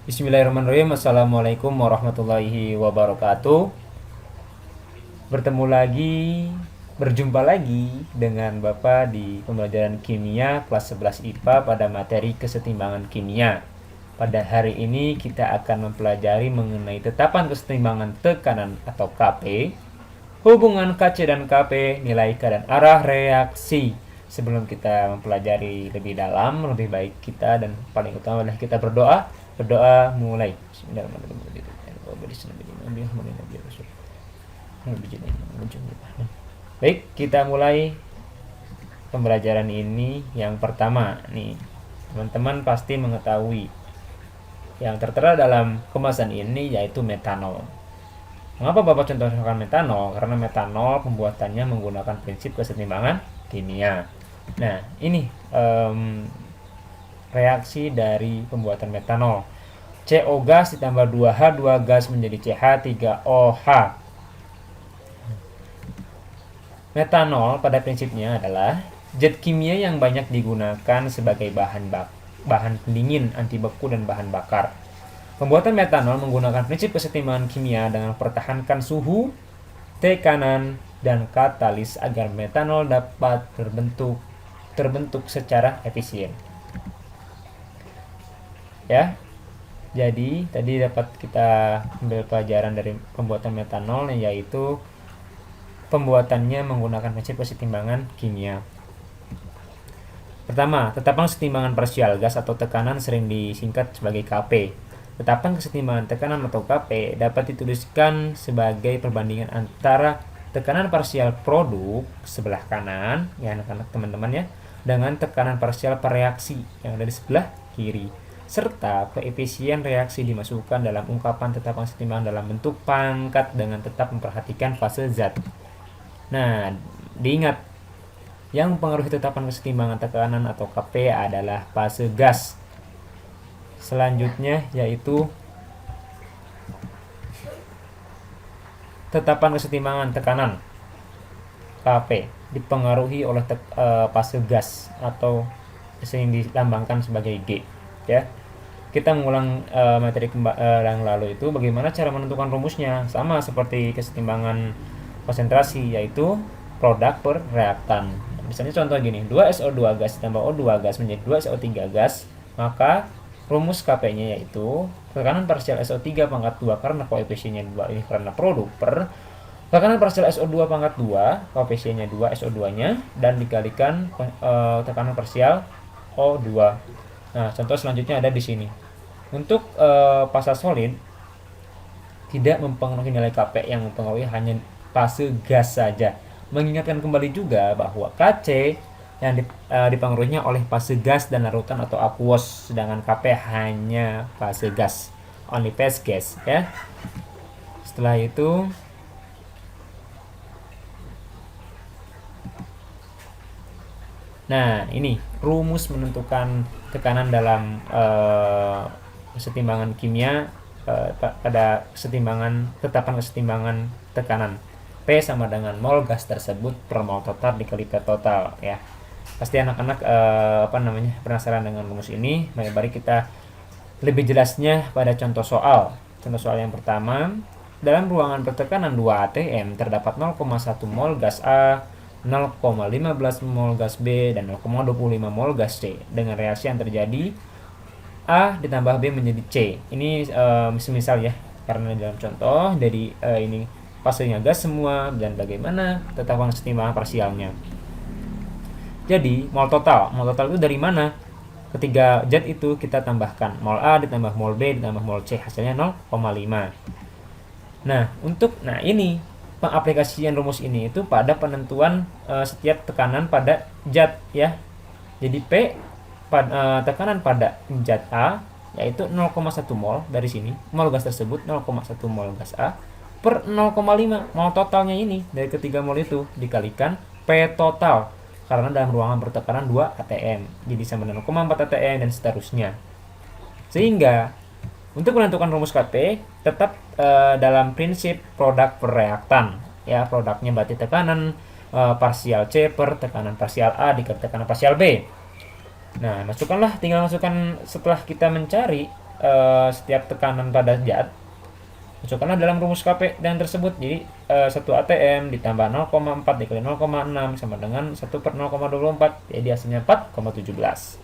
Bismillahirrahmanirrahim. Assalamualaikum warahmatullahi wabarakatuh. Berjumpa lagi dengan Bapak di pembelajaran kimia kelas 11 IPA pada materi kesetimbangan kimia. Pada hari ini kita akan mempelajari mengenai tetapan kesetimbangan tekanan atau Kp, hubungan Kc dan Kp, nilai K dan arah reaksi. Sebelum kita mempelajari lebih dalam, lebih baik kita dan paling utama adalah kita berdoa. Berdoa mulai. Baik, kita mulai pembelajaran ini. Yang pertama nih, teman-teman pasti mengetahui yang tertera dalam kemasan ini yaitu metanol. Mengapa Bapak contohkan metanol? Karena metanol pembuatannya menggunakan prinsip kesetimbangan kimia. Nah, ini reaksi dari pembuatan metanol. CO gas ditambah 2H, 2 gas menjadi CH, 3OH. Metanol pada prinsipnya adalah zat kimia yang banyak digunakan sebagai bahan pendingin, anti beku, dan bahan bakar. Pembuatan metanol menggunakan prinsip kesetimbangan kimia dengan mempertahankan suhu, tekanan, dan katalis agar metanol dapat terbentuk secara efisien. Ya, jadi tadi dapat kita ambil pelajaran dari pembuatan metanol, yaitu pembuatannya menggunakan prinsip kesetimbangan kimia. Pertama, tetapan kesetimbangan parsial gas atau tekanan sering disingkat sebagai Kp. Tetapan kesetimbangan tekanan atau Kp dapat dituliskan sebagai perbandingan antara tekanan parsial produk sebelah kanan, ya anak-anak teman-teman ya, dengan tekanan parsial pereaksi yang ada di sebelah kiri, serta koefisien reaksi dimasukkan dalam ungkapan tetapan kesetimbangan dalam bentuk pangkat dengan tetap memperhatikan fase zat. Nah, diingat, yang mempengaruhi tetapan kesetimbangan tekanan atau Kp adalah fase gas. Selanjutnya yaitu tetapan kesetimbangan tekanan Kp dipengaruhi oleh fase gas atau sering dilambangkan sebagai G, ya. Kita mengulang materi yang lalu itu bagaimana cara menentukan rumusnya, sama seperti kesetimbangan konsentrasi, yaitu produk per reaktan. Misalnya contoh gini, 2SO2 gas ditambah O2 gas menjadi 2SO3 gas, maka rumus Kp-nya yaitu tekanan parsial SO3 pangkat 2 karena koefisiennya 2 ini karena produk per tekanan parsial SO2 pangkat 2 koefisiennya 2 SO2-nya dan dikalikan tekanan parsial O2. Nah, contoh selanjutnya ada di sini. Untuk fase solid tidak mempengaruhi nilai Kp, yang mempengaruhi hanya fase gas saja. Mengingatkan kembali juga bahwa Kc yang dipengaruhinya oleh fase gas dan larutan atau aqueous, sedangkan Kp hanya fase gas, only phase gas, ya. Setelah itu nah, ini rumus menentukan tekanan dalam kesetimbangan kimia pada tetapan kesetimbangan tekanan. P sama dengan mol gas tersebut per mol total dikali P total, ya. Pasti anak-anak penasaran dengan rumus ini. Mari kita lebih jelasnya pada contoh soal. Contoh soal yang pertama, dalam ruangan bertekanan 2 atm terdapat 0,1 mol gas A, 0,15 mol gas B, dan 0,25 mol gas C. Dengan reaksi yang terjadi, A ditambah B menjadi C. Ini semisal ya, karena dalam contoh dari ini fasenya gas semua, dan bagaimana tetapan kesetimbangan parsialnya. Jadi mol total itu dari mana? Ketiga zat itu kita tambahkan, mol A ditambah mol B ditambah mol C, hasilnya 0,5. Nah, ini pengaplikasian rumus ini itu pada penentuan setiap tekanan pada zat, ya. Jadi P tekanan pada zat A yaitu 0,1 mol, dari sini mol gas tersebut 0,1 mol gas A per 0,5 mol totalnya ini dari ketiga mol itu dikalikan P total, karena dalam ruangan bertekanan 2 atm jadi sama dengan 0,4 atm dan seterusnya. Sehingga untuk menentukan rumus Kp tetap dalam prinsip produk per reaktan, ya. Produknya berarti tekanan parsial C per tekanan parsial A dikali tekanan parsial B. Nah, tinggal masukkan setelah kita mencari setiap tekanan pada zat, masukkanlah dalam rumus KP dan tersebut. Jadi 1 ATM ditambah 0,4 dikali 0,6 sama dengan 1 per 0,24, jadi hasilnya 4,17.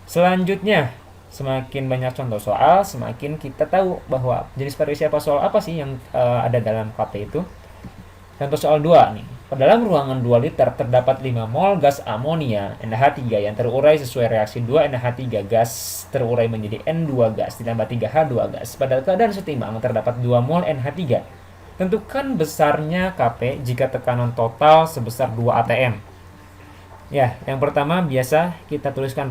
Selanjutnya, semakin banyak contoh soal, semakin kita tahu bahwa jenis variasi soal apa sih yang ada dalam KP itu. Contoh soal 2 nih. Dalam ruangan 2 liter terdapat 5 mol gas amonia NH3 yang terurai sesuai reaksi 2 NH3 gas terurai menjadi N2 gas ditambah 3H2 gas. Pada keadaan setimbang terdapat 2 mol NH3. Tentukan besarnya Kp jika tekanan total sebesar 2 atm. Ya, yang pertama biasa kita tuliskan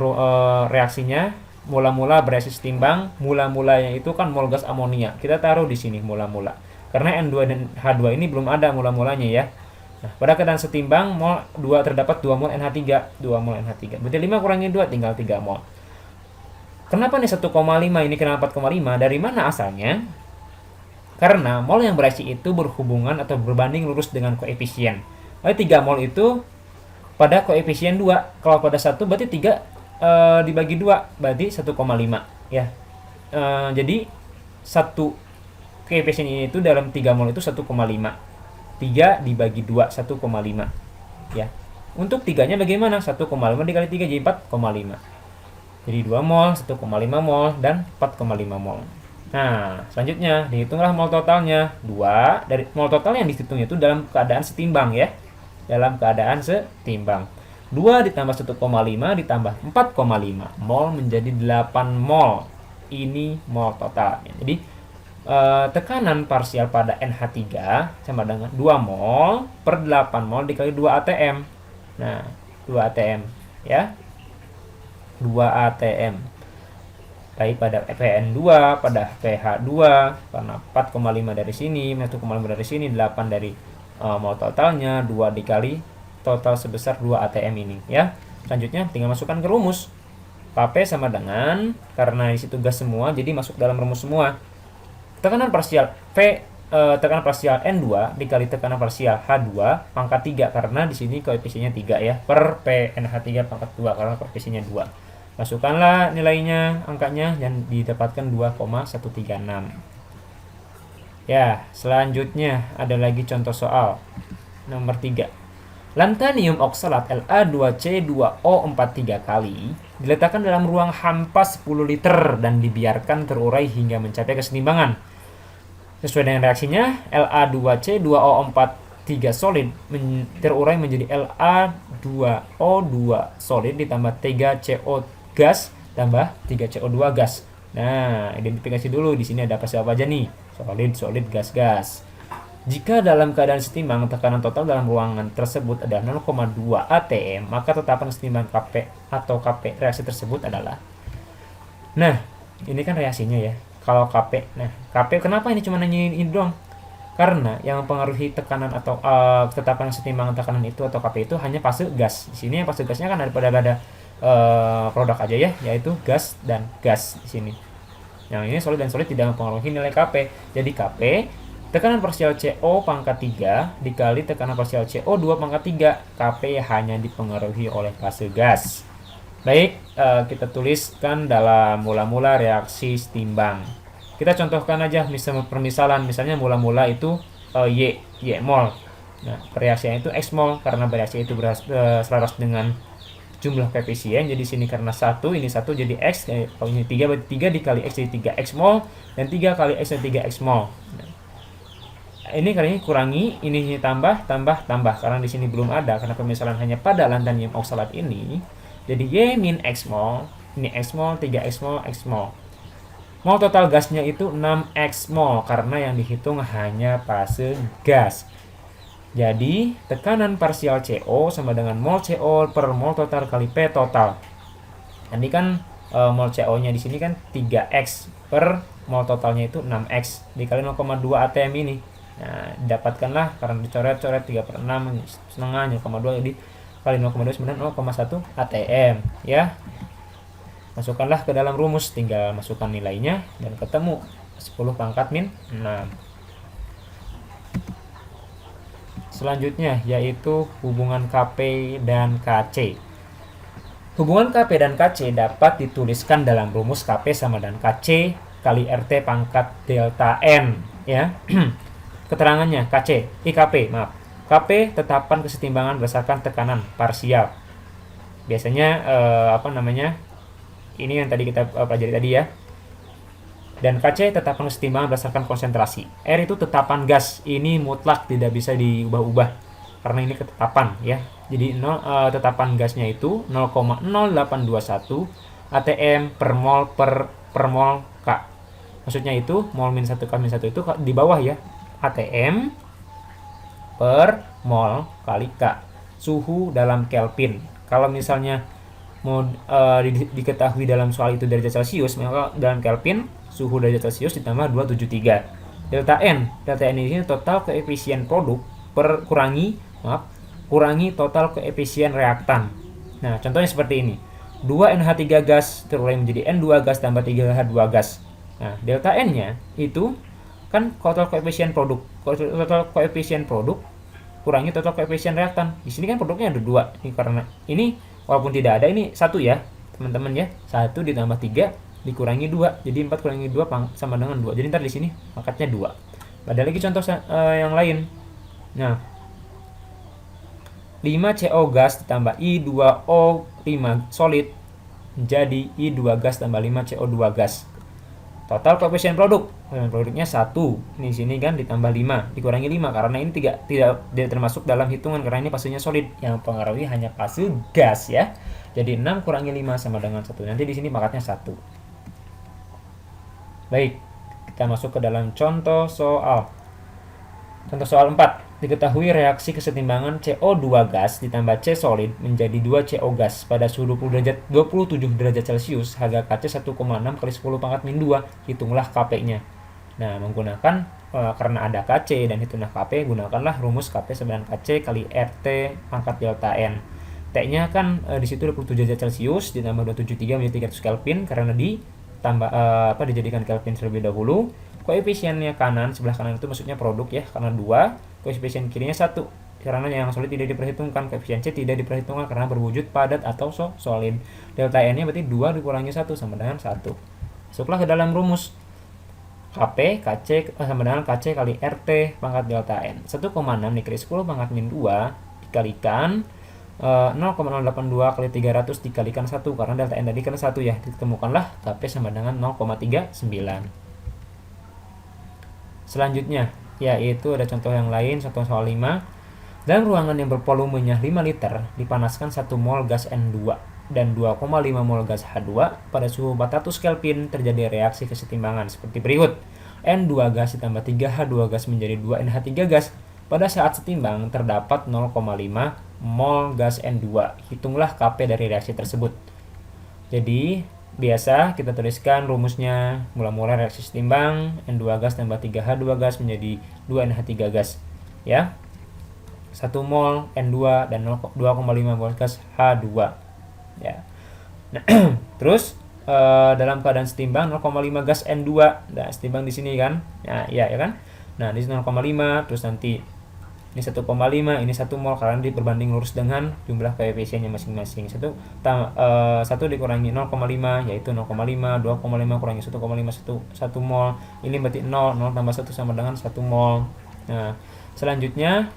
reaksinya. Mula-mula bereaksi setimbang, mula-mulanya itu kan mol gas amonia. Kita taruh di sini mula-mula. Karena N2 dan H2 ini belum ada mula-mulanya ya. Nah, pada keadaan setimbang mol 2 terdapat 2 mol NH3, 2 mol NH3. Berarti 5 kurangi 2 tinggal 3 mol. Kenapa nih 1,5 ini kenapa 4,5? Dari mana asalnya? Karena mol yang bereaksi itu berhubungan atau berbanding lurus dengan koefisien. Lalu 3 mol itu pada koefisien 2. Kalau pada 1 berarti 3 dibagi 2 berarti 1,5 ya. Jadi 1 koefisien ini itu dalam 3 mol itu 1,5. 3 dibagi 2 1,5 ya. Untuk 3-nya bagaimana? 1,5 dikali 3 jadi 4,5. Jadi 2 mol, 1,5 mol dan 4,5 mol. Nah, selanjutnya dihitunglah mol totalnya. 2 dari mol total yang dihitung itu dalam keadaan setimbang ya. Dalam keadaan setimbang. 2 ditambah 1,5 ditambah 4,5 mol menjadi 8 mol. Ini mol totalnya. Jadi tekanan parsial pada NH3 sama dengan 2 mol per 8 mol dikali 2 ATM. Nah, 2 ATM ya. 2 ATM. Baik pada PN2, pada pH2 karena 4,5 dari sini, 1,5 dari sini, 8 dari mol totalnya, 2 dikali total sebesar 2 ATM ini ya. Selanjutnya tinggal masukkan ke rumus. Kp sama dengan, karena di situ gas semua jadi masuk dalam rumus semua. Tekanan parsial tekanan parsial N2 dikali tekanan parsial H2 pangkat 3 karena di sini koefisiennya 3 ya, per PNH3 pangkat 2 karena koefisiennya 2. Masukkanlah nilainya, angkanya dan didapatkan 2,136. Ya, selanjutnya ada lagi contoh soal nomor 3. Lantanium oksalat La2C2O43 kali diletakkan dalam ruang hampa 10 liter dan dibiarkan terurai hingga mencapai keseimbangan. Sesuai dengan reaksinya, La2C2O43 solid terurai menjadi La2O2 solid ditambah 3CO gas tambah 3CO2 gas. Nah, identifikasi dulu di sini ada apa aja nih? Solid, gas. Jika dalam keadaan setimbang tekanan total dalam ruangan tersebut adalah 0,2 atm, maka tetapan setimbang Kp atau Kp reaksi tersebut adalah. Nah, ini kan reaksinya ya. Kalau Kp, nah Kp kenapa ini cuma nanyain ini doang? Karena yang mempengaruhi tekanan atau ketetapan kesetimbangan tekanan itu atau Kp itu hanya fase gas. Di sini fase gasnya kan ada pada produk aja ya, yaitu gas dan gas di sini. Yang ini solid dan solid tidak mempengaruhi nilai Kp. Jadi Kp tekanan parsial CO pangkat 3 dikali tekanan parsial CO2 pangkat 3. Kp hanya dipengaruhi oleh fase gas. Baik, kita tuliskan dalam mula-mula reaksi setimbang. Kita contohkan aja permisalan, misalnya mula-mula itu Y mol. Nah, reaksinya itu X mol karena bereaksi itu selaras dengan jumlah koefisien. Jadi sini karena 1, ini 1 jadi X, kalau ini 3 berarti 3 dikali X jadi 3X mol dan 3 kali X jadi 3X mol. Nah, ini kali ini kurangi, ini tambah karena di sini belum ada karena permisalan hanya pada lantanium oksalat ini. Jadi Y min X mol, ini X mol, 3X mol, X mol. Mol total gasnya itu 6X mol karena yang dihitung hanya fase gas. Jadi tekanan parsial CO sama dengan mol CO per mol total kali P total. Nanti kan mol CO-nya di sini kan 3X per mol totalnya itu 6X dikali 0,2 atm ini. Nah, dapatkanlah karena dicoret-coret 3/6 setengah 0,2 jadi kali 0,2 sebenarnya 0,1 atm ya. Masukkanlah ke dalam rumus, tinggal masukkan nilainya dan ketemu 10 pangkat min 6. Selanjutnya yaitu hubungan Kp dan Kc. Hubungan Kp dan Kc dapat dituliskan dalam rumus Kp sama dengan Kc kali RT pangkat delta N, ya. Keterangannya IKP, maaf. Kp tetapan kesetimbangan berdasarkan tekanan parsial. Biasanya ini yang tadi kita pelajari tadi ya. Dan Kc tetapan kesetimbangan berdasarkan konsentrasi. R itu tetapan gas, ini mutlak tidak bisa diubah-ubah karena ini ketetapan ya. Jadi tetapan gasnya itu 0,0821 atm per mol K. Maksudnya itu mol min 1 K min 1 itu di bawah ya, atm per mol kali K. Suhu dalam Kelvin. Kalau misalnya mau diketahui dalam soal itu derajat Celcius, maka dalam Kelvin suhu derajat Celcius ditambah 273. Delta N ini total koefisien produk kurangi total koefisien reaktan. Nah, contohnya seperti ini. 2NH3 gas terurai menjadi N2 gas tambah 3H2 gas. Nah, delta N-nya itu kan total koefisien produk. Total koefisien produk kurangi total koefisien reaktan. Di sini kan produknya ada 2. Ini karena ini walaupun tidak ada, ini 1 ya, teman-teman ya. 1 ditambah 3 dikurangi 2. Jadi 4 kurangi 2 sama dengan 2. Jadi ntar di sini pangkatnya 2. Ada lagi contoh yang lain. Nah, 5CO gas ditambah I2O5 solid menjadi I2 gas tambah 5CO2 gas. Total koefisien produknya 1. Ini sini kan ditambah 5 dikurangi 5 karena ini tidak termasuk dalam hitungan karena ini fasenya solid. Yang mempengaruhi hanya fase gas ya. Jadi 6 kurangi 5 sama dengan 1. Nanti di sini pangkatnya 1. Baik, kita masuk ke dalam contoh soal. Contoh soal 4. Diketahui reaksi kesetimbangan CO2 gas ditambah C solid menjadi 2CO gas pada suhu 27 derajat Celcius. Harga Kc 1,6 kali 10 pangkat min 2. Hitunglah Kp-nya. Nah, menggunakan karena ada Kc dan hitunglah Kp, gunakanlah rumus Kp sama dengan Kc kali RT pangkat delta N. T-nya kan di situ 27 derajat Celcius ditambah 273 menjadi 300 Kelvin karena dijadikan Kelvin terlebih dahulu. Koefisiennya kanan, sebelah kanan itu maksudnya produk ya, karena 2. Koefisien kirinya 1. Karena yang solid tidak diperhitungkan. Koefisien C tidak diperhitungkan karena berwujud padat atau solid. Delta N-nya berarti 2 dikurangi 1 sama dengan 1. Masuklah ke dalam rumus. Kp, Kc sama dengan Kc kali RT pangkat delta N. 1,6 dikali 10 pangkat min 2 dikalikan 0,082 kali 300 dikalikan 1 karena delta N tadi kan 1 ya. Ditemukanlah Kp sama dengan 0,39. Selanjutnya, yaitu ada contoh yang lain, contoh soal 5. Dalam ruangan yang bervolumenya 5 liter, dipanaskan 1 mol gas N2 dan 2,5 mol gas H2 pada suhu 400 Kelvin terjadi reaksi kesetimbangan seperti berikut. N2 gas ditambah 3H2 gas menjadi 2NH3 gas. Pada saat setimbang terdapat 0,5 mol gas N2. Hitunglah Kp dari reaksi tersebut. Jadi biasa kita tuliskan rumusnya, mula-mula reaksi setimbang N2 gas tambah 3H2 gas menjadi 2NH3 gas ya. 1 mol N2 dan 2,5 mol gas H2 ya. Nah, terus dalam keadaan setimbang 0,5 gas N2. Nah, setimbang di sini kan. Nah, ya kan. Nah, di sini 0,5 terus nanti ini 1,5, ini 1 mol karena berbanding lurus dengan jumlah koefisiennya masing-masing. 1 dikurangi 0,5 yaitu 0,5, 2,5 kurangi 1,5 1 mol. Ini berarti 0 tambah 1 sama dengan 1 mol. Nah, selanjutnya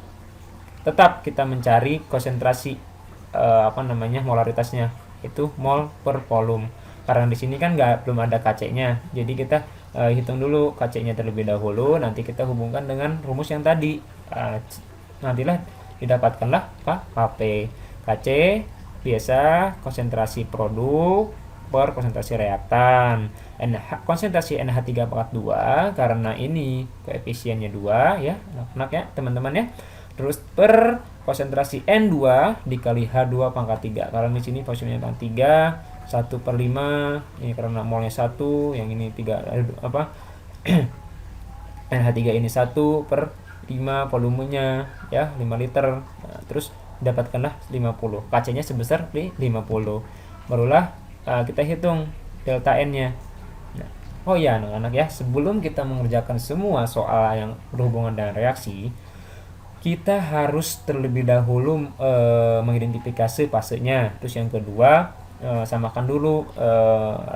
tetap kita mencari konsentrasi molaritasnya, itu mol per volume. Karena di sini kan belum ada Kc-nya. Jadi kita hitung dulu Kc-nya terlebih dahulu, nanti kita hubungkan dengan rumus yang tadi. Nantilah didapatkanlah Kp. Kc biasa konsentrasi produk per konsentrasi reaktan. Konsentrasi NH3 pangkat 2 karena ini koefisiennya 2 ya, anak-anak ya, teman-teman ya. Terus per konsentrasi N2 dikali H2 pangkat 3. Karena di sini posisinya pangkat 3, 1/5 ini karena molnya 1, yang ini 3 NH3 ini 1/5 volumenya ya, 5 liter. Nah, terus dapatkanlah 50. Kc-nya sebesar 50. Barulah kita hitung delta N-nya. Nah, oh ya anak-anak ya, sebelum kita mengerjakan semua soal yang berhubungan dengan reaksi, kita harus terlebih dahulu mengidentifikasi fasenya. Terus yang kedua, samakan dulu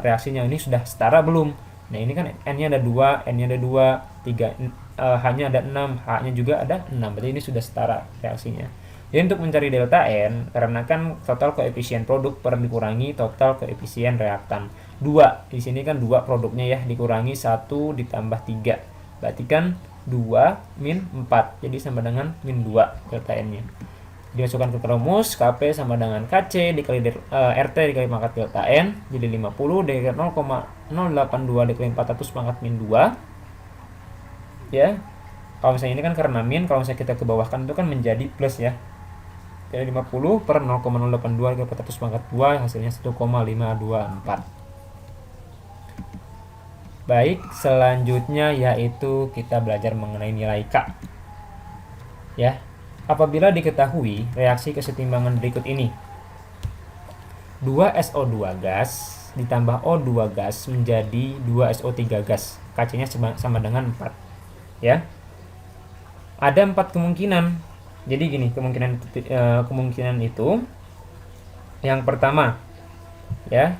reaksinya, ini sudah setara belum. Nah ini kan N-nya ada 2, N-nya ada 2, 3, H-nya ada 6, H-nya juga ada 6, berarti ini sudah setara reaksinya. Jadi untuk mencari delta N, karena kan total koefisien produk per dikurangi total koefisien reaktan. 2, di sini kan 2 produknya ya, dikurangi 1 ditambah 3. Berarti kan 2 min 4, jadi sama dengan min 2 delta N-nya. Dimasukkan ke rumus, Kp sama dengan Kc dikali RT dikali pangkat delta N, jadi 50 dikali 0,082 dikali 400 pangkat min 2. Ya, kalau misalnya ini kan karena min, kalau misalnya kita ke bawahkan itu kan menjadi plus ya. Jadi 50 per 0,082 dikali 400 pangkat 2, hasilnya 1,524. Baik, selanjutnya yaitu kita belajar mengenai nilai K. Ya, apabila diketahui reaksi kesetimbangan berikut ini, 2SO2 gas ditambah O2 gas menjadi 2SO3 gas, Kc-nya sama dengan 4. Ya, ada 4 kemungkinan. Jadi gini, kemungkinan itu yang pertama, ya,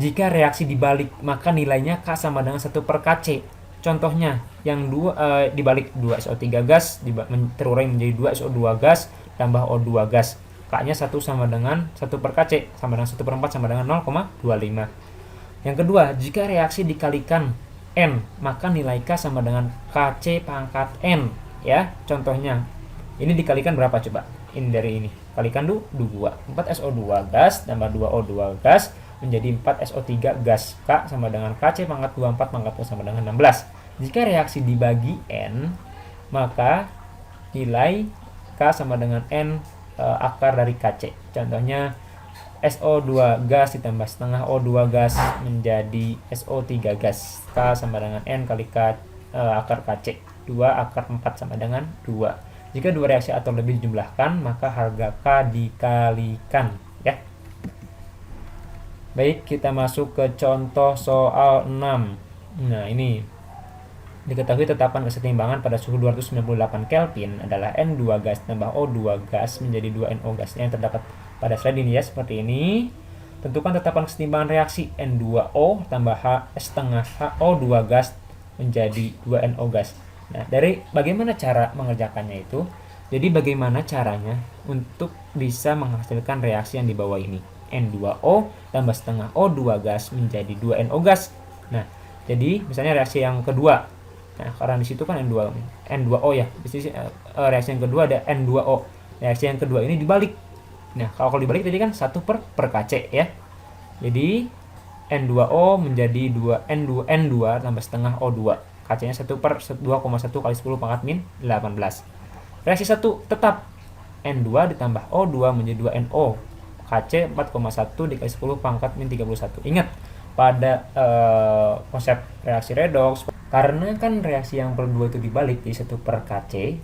jika reaksi dibalik maka nilainya K sama dengan 1 per Kc. Contohnya yang dibalik 2SO3 gas terurai menjadi 2SO2 gas tambah O2 gas. K-nya 1 sama dengan 1 per Kc, sama dengan 1 per 4 sama dengan 0,25. Yang kedua, jika reaksi dikalikan N, maka nilai K sama dengan Kc pangkat N. Ya, contohnya, ini dikalikan berapa coba? Ini dari ini, kalikan 2. 4SO2 gas tambah 2O2 gas menjadi 4SO3 gas. K sama dengan Kc pangkat 24 pangkat 2 sama dengan 16. Jika reaksi dibagi N, maka nilai K sama dengan N akar dari Kc. Contohnya SO2 gas ditambah setengah O2 gas menjadi SO3 gas. K sama dengan N kali akar Kc. 2 akar 4 sama dengan 2. Jika dua reaksi atau lebih dijumlahkan, maka harga K dikalikan. Ya. Baik, kita masuk ke contoh soal 6. Nah, ini diketahui tetapan kesetimbangan pada suhu 298 Kelvin adalah N2 gas tambah O2 gas menjadi 2NO gas. Yang terdapat pada slide ini ya, seperti ini. Tentukan tetapan kesetimbangan reaksi N2O tambah H setengah HO2 gas menjadi 2NO gas. Nah, dari bagaimana cara mengerjakannya itu? Jadi bagaimana caranya untuk bisa menghasilkan reaksi yang di bawah ini? N2O tambah setengah O2 gas menjadi 2NO gas. Nah, jadi misalnya reaksi yang kedua. Nah, karena di situ kan N2O ya. Di sini reaksi yang kedua ada N2O. Reaksi yang kedua ini dibalik. Nah, kalau dibalik tadi kan 1 per Kc ya. Jadi N2O menjadi 2N2 tambah setengah O2. Kc-nya 1 per 2,1 kali 10 pangkat min 18. Reaksi 1 tetap N2 ditambah O2 menjadi 2NO. Kc 4,1 dikali 10 pangkat min 31. Ingat, pada konsep reaksi redoks, karena kan reaksi yang per 2 itu dibalik jadi 1 per Kc,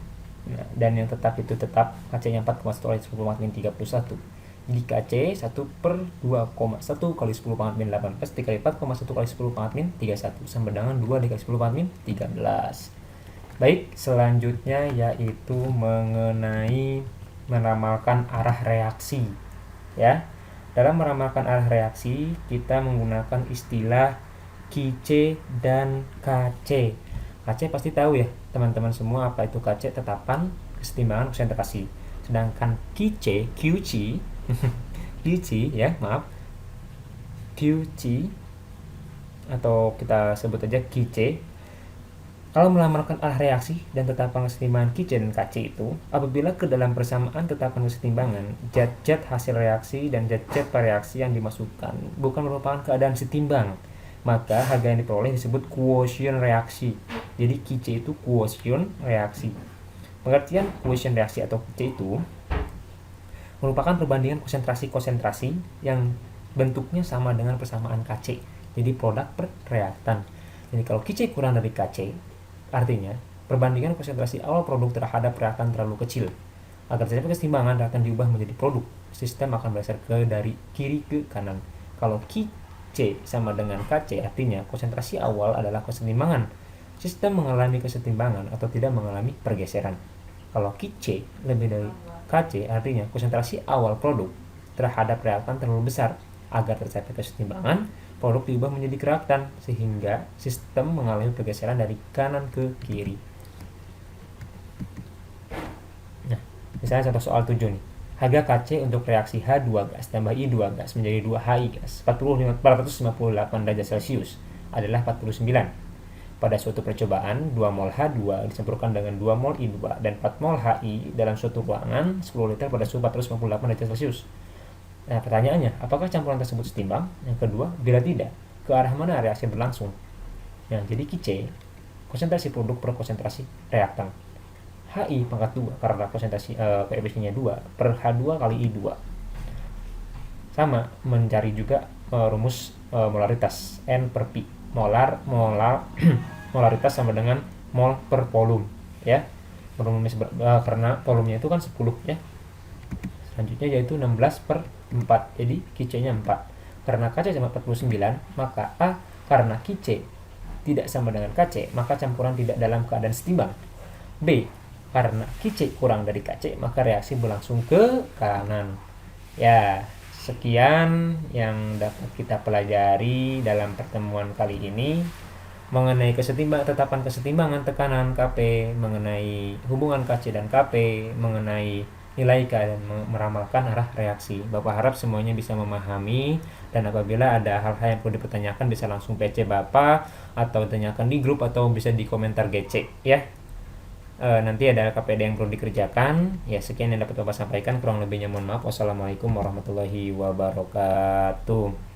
nah, dan yang tetap itu tetap, Kc-nya 4,1 kali 10 pangkat min 31. Jadi Kc 1 per 2,1 kali 10 pangkat min 18 dikali 4,1 kali 10 pangkat min 31 sama dengan 2 dikali 10 pangkat min 13. Baik, selanjutnya yaitu mengenai meramalkan arah reaksi. Ya, dalam meramalkan arah reaksi kita menggunakan istilah Kc dan Kc. Kc pasti tahu ya teman-teman semua apa itu Kc, tetapan kesetimbangan konsentrasi. Sedangkan QC ya, maaf, QC atau kita sebut aja QC. Kalau melamarkan arah reaksi dan tetapan kesetimbangan QC dan Kc itu, apabila ke dalam persamaan tetapan kesetimbangan, zat-zat hasil reaksi dan zat-zat reaksi yang dimasukkan bukan merupakan keadaan setimbang, maka harga yang diperoleh disebut quotient reaksi. Jadi QC itu quotient reaksi. Pengertian quotient reaksi atau QC itu merupakan perbandingan konsentrasi-konsentrasi yang bentuknya sama dengan persamaan Kc. Jadi produk per reaktan. Jadi kalau Kc kurang dari Kc, artinya perbandingan konsentrasi awal produk terhadap reaktan terlalu kecil. Agar tercapai kesetimbangan, reaktan diubah menjadi produk. Sistem akan bergeser dari kiri ke kanan. Kalau Kc sama dengan Kc, artinya konsentrasi awal adalah kesetimbangan. Sistem mengalami kesetimbangan atau tidak mengalami pergeseran. Kalau Kc lebih dari Kc, artinya konsentrasi awal produk terhadap reaktan terlalu besar Agar tercapai kesetimbangan, produk diubah menjadi keraktan sehingga sistem mengalami pergeseran dari kanan ke kiri. Nah, misalnya contoh soal 7 nih. Harga Kc untuk reaksi H2 gas tambah I2 gas menjadi 2HI gas 458 derajat Celcius adalah 49. Pada suatu percobaan, 2 mol H2 dicampurkan dengan 2 mol I2 dan 4 mol HI dalam suatu ruangan 10 liter pada suhu 458 derajat Celcius. Nah, pertanyaannya, apakah campuran tersebut setimbang? Yang kedua, bila tidak, ke arah mana reaksi berlangsung? Nah, jadi Kc, konsentrasi produk per konsentrasi reaktan. HI pangkat 2 karena konsentrasi koefisiennya 2 per H2 kali I2. Sama, mencari juga rumus molaritas N per Pi. Molaritas sama dengan mol per volume, ya. Karena volumenya itu kan 10, ya. Selanjutnya yaitu 16 per 4. Jadi Kc-nya 4. Karena Kc sama 49, maka A karena Kc tidak sama dengan Kc, maka campuran tidak dalam keadaan setimbang. B karena Kc kurang dari Kc, maka reaksi berlangsung ke kanan. Ya, sekian yang dapat kita pelajari dalam pertemuan kali ini mengenai tetapan kesetimbangan tekanan Kp, mengenai hubungan Kc dan Kp, mengenai nilai K dan meramalkan arah reaksi. Bapak harap semuanya bisa memahami, dan apabila ada hal-hal yang perlu dipertanyakan bisa langsung PC Bapak atau tanyakan di grup atau bisa di komentar GC, ya. Nanti ada KPD yang perlu dikerjakan. Ya, sekian yang dapat Bapak sampaikan, kurang lebihnya mohon maaf. Wassalamualaikum warahmatullahi wabarakatuh.